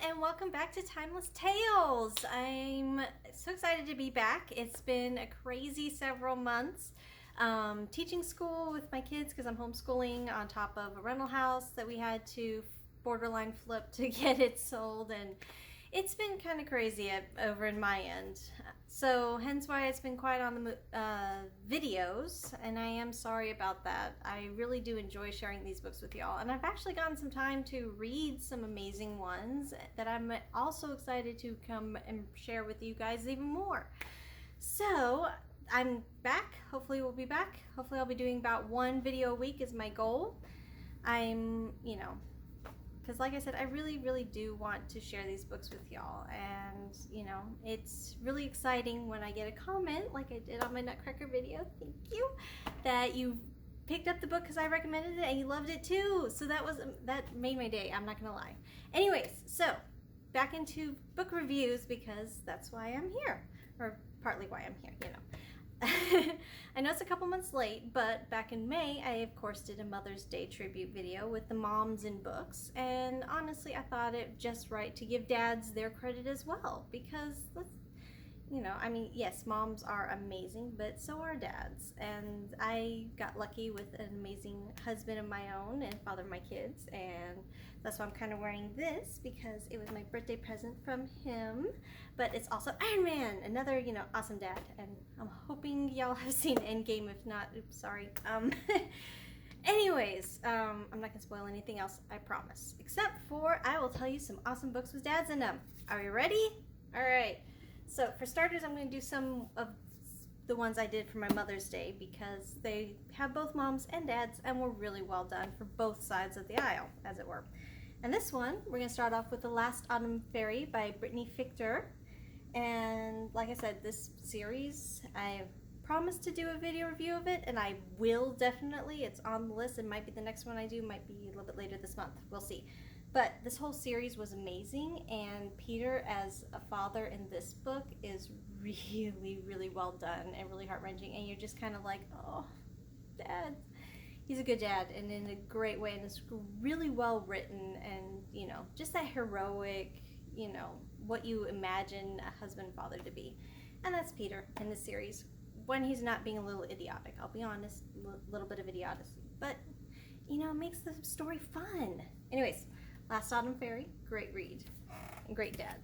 and welcome back to Timeless Tales. I'm so excited to be back. It's been a crazy several months teaching school with my kids because I'm homeschooling on top of a rental house that we had to borderline flip to get it sold, and it's been kind of crazy over in my end. So hence why it's been quiet on the videos, and I am sorry about that. I really do enjoy sharing these books with y'all, and I've actually gotten some time to read some amazing ones that I'm also excited to come and share with you guys even more. So I'm back. Hopefully we'll be back. Hopefully I'll be doing about one video a week is my goal. Because like I said, I really do want to share these books with y'all, and it's really exciting when I get a comment like I did on my Nutcracker video, thank you, that you picked up the book because I recommended it and you loved it too. So that made my day, I'm not gonna lie. Anyways, so back into book reviews because that's why I'm here, or partly why I'm here, I know it's a couple months late, but back in May, I of course did a Mother's Day tribute video with the moms in books, and honestly, I thought it just right to give dads their credit as well, because yes, moms are amazing, but so are dads, and I got lucky with an amazing husband of my own and father of my kids, and that's why I'm kind of wearing this, because it was my birthday present from him. But it's also Iron Man, another awesome dad, and I'm hoping y'all have seen Endgame. If not, oops, sorry. Anyways, I'm not gonna spoil anything else, I promise, except for I will tell you some awesome books with dads in them. Are you ready? All right. So for starters, I'm going to do some of the ones I did for my Mother's Day because they have both moms and dads and were really well done for both sides of the aisle, as it were. And this one, we're going to start off with The Last Autumn Fairy by Brittany Fichter. And like I said, this series, I promised to do a video review of it, and I will definitely. It's on the list. It might be the next one I do, might be a little bit later this month. We'll see. But this whole series was amazing, and Peter as a father in this book is really well done and really heart-wrenching, and you're just kind of like, oh, dad. He's a good dad, and in a great way, and it's really well written, and just that heroic, what you imagine a husband and father to be. And that's Peter in this series, when he's not being a little idiotic. I'll be honest, a little bit of idiocy, but it makes the story fun. Anyways, Last Autumn Fairy, great read, and great dad.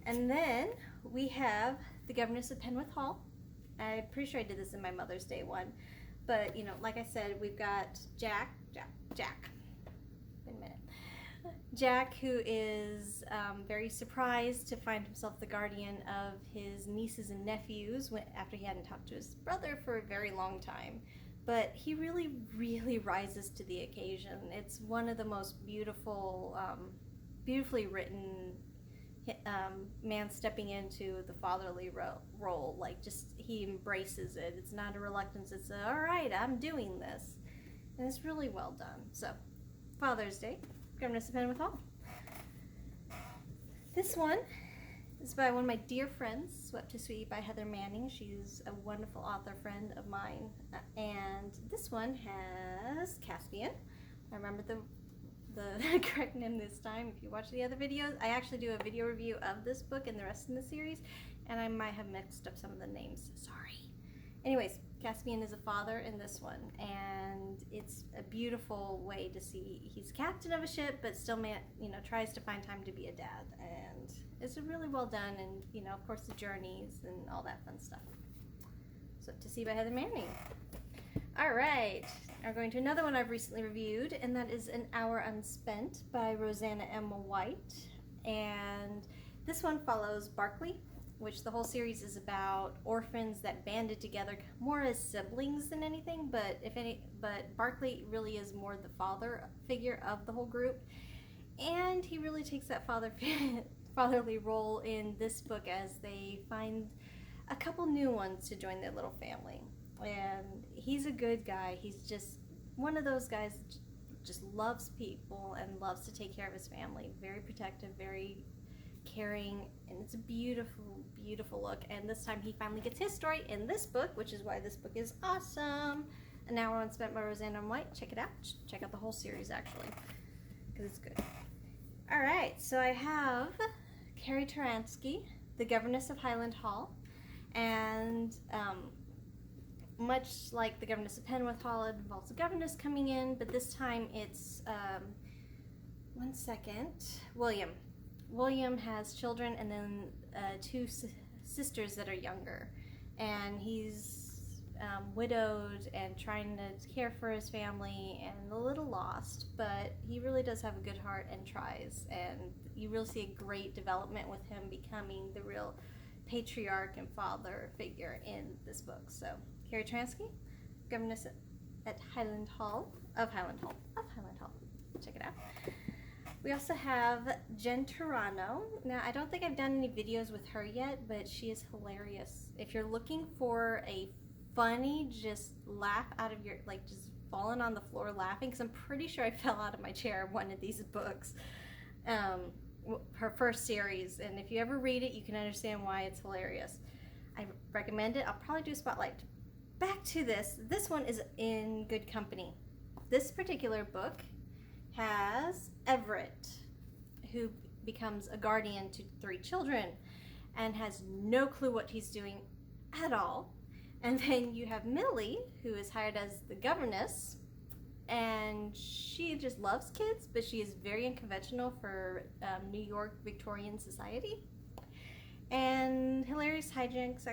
And then we have The Governess of Penn Hall. I'm pretty sure I did this in my Mother's Day one, but like I said, we've got Jack. Wait a minute. Jack, who is very surprised to find himself the guardian of his nieces and nephews after he hadn't talked to his brother for a very long time. But he really rises to the occasion. It's one of the most beautiful, beautifully written man stepping into the fatherly role. Like, just, he embraces it. It's not a reluctance. It's all right, I'm doing this. And it's really well done. So, Father's Day, Governess of Penn Hall. This one is by one of my dear friends, Swept to Sweet by Heather Manning. She's a wonderful author friend of mine. And this one has Caspian. I remember the correct name this time. If you watch the other videos, I actually do a video review of this book and the rest of the series, and I might have mixed up some of the names. Sorry. Anyways, Caspian is a father in this one, and it's a beautiful way to see he's captain of a ship, but still tries to find time to be a dad, and it's really well done, and of course the journeys and all that fun stuff. So to see by Heather Manning. All right, we're going to another one I've recently reviewed, and that is An Hour Unspent by Rosanna M. White, and this one follows Barkley, which the whole series is about orphans that banded together more as siblings than anything, but Barkley really is more the father figure of the whole group, and he really takes that fatherly role in this book as they find a couple new ones to join their little family. And he's a good guy. He's just one of those guys that just loves people and loves to take care of his family. Very protective, very caring, and it's a beautiful look. And this time he finally gets his story in this book, which is why this book is awesome. An Hour Unspent by Rosanna White. Check it out. Check out the whole series, actually, because it's good. All right, so I have Carrie Taransky, the governess of Highland Hall, and much like the governess of Penn with Hall, it involves a governess coming in, but this time it's, one second, William. William has children and then two sisters that are younger, and he's widowed and trying to care for his family and a little lost, but he really does have a good heart and tries, and you really see a great development with him becoming the real patriarch and father figure in this book. So Carrie Taransky, governess at Highland Hall. Check it out. We also have Jen Turano. Now, I don't think I've done any videos with her yet, but she is hilarious. If you're looking for a funny, just laugh out of your, like, just falling on the floor laughing, because I'm pretty sure I fell out of my chair one of these books, her first series, and if you ever read it, you can understand why it's hilarious. I recommend it. I'll probably do a spotlight. Back to this. This one is in good company. This particular book has Everett, who becomes a guardian to 3 children and has no clue what he's doing at all. And then you have Millie, who is hired as the governess, and she just loves kids, but she is very unconventional for New York Victorian society. And hilarious hijinks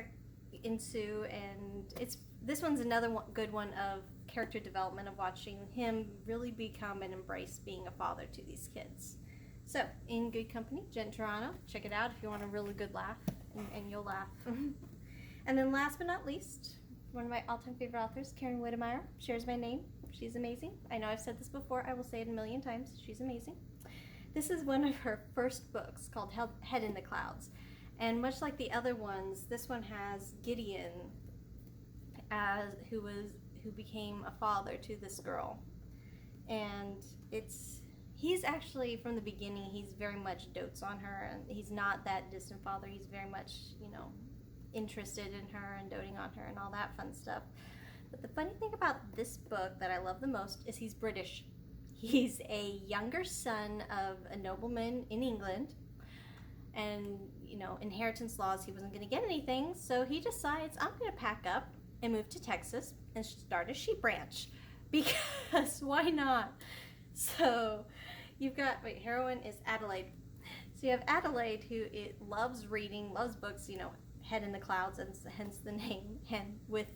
ensue, and this one's another good one of character development, of watching him really become and embrace being a father to these kids. So, in good company, Jen Turano. Check it out if you want a really good laugh, and you'll laugh. And then last but not least, one of my all-time favorite authors, Karen Whittemire, shares my name. She's amazing. I know I've said this before. I will say it a million times. She's amazing. This is one of her first books called Head in the Clouds. And much like the other ones, this one has Gideon, who became a father to this girl. And he's actually, from the beginning, he's very much dotes on her, and he's not that distant father. He's very much, interested in her and doting on her and all that fun stuff. But the funny thing about this book that I love the most is he's British. He's a younger son of a nobleman in England, and inheritance laws, he wasn't going to get anything, so he decides, I'm going to pack up and move to Texas and start a sheep ranch, because why not? So you've got, heroine is Adelaide. So you have Adelaide, who loves reading, loves books, Head in the Clouds, and hence the name, and with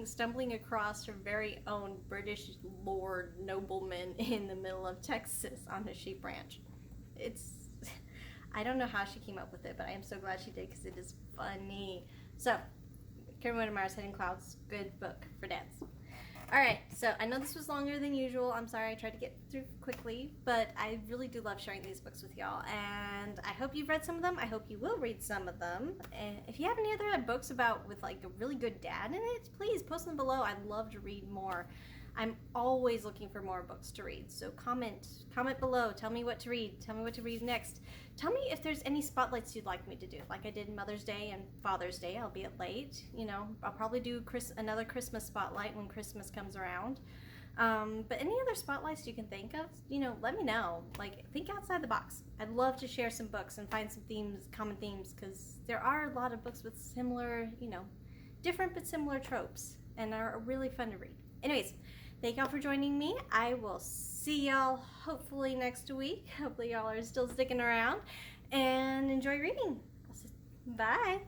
stumbling across her very own British lord nobleman in the middle of Texas on a sheep ranch. I don't know how she came up with it, but I am so glad she did, because it is funny. So, Karen Whittemire's Head in Clouds, good book for dads. Alright, so I know this was longer than usual. I'm sorry, I tried to get through quickly, but I really do love sharing these books with y'all, and I hope you've read some of them. I hope you will read some of them. And if you have any other books with a really good dad in it, please post them below. I'd love to read more. I'm always looking for more books to read, so comment below. Tell me what to read. Tell me what to read next. Tell me if there's any spotlights you'd like me to do, like I did Mother's Day and Father's Day, albeit late. I'll probably do another Christmas spotlight when Christmas comes around. But any other spotlights you can think of, let me know. Think outside the box. I'd love to share some books and find some common themes, because there are a lot of books with similar, different but similar tropes, and are really fun to read. Anyways, thank y'all for joining me. I will see y'all hopefully next week. Hopefully y'all are still sticking around and enjoy reading. Bye.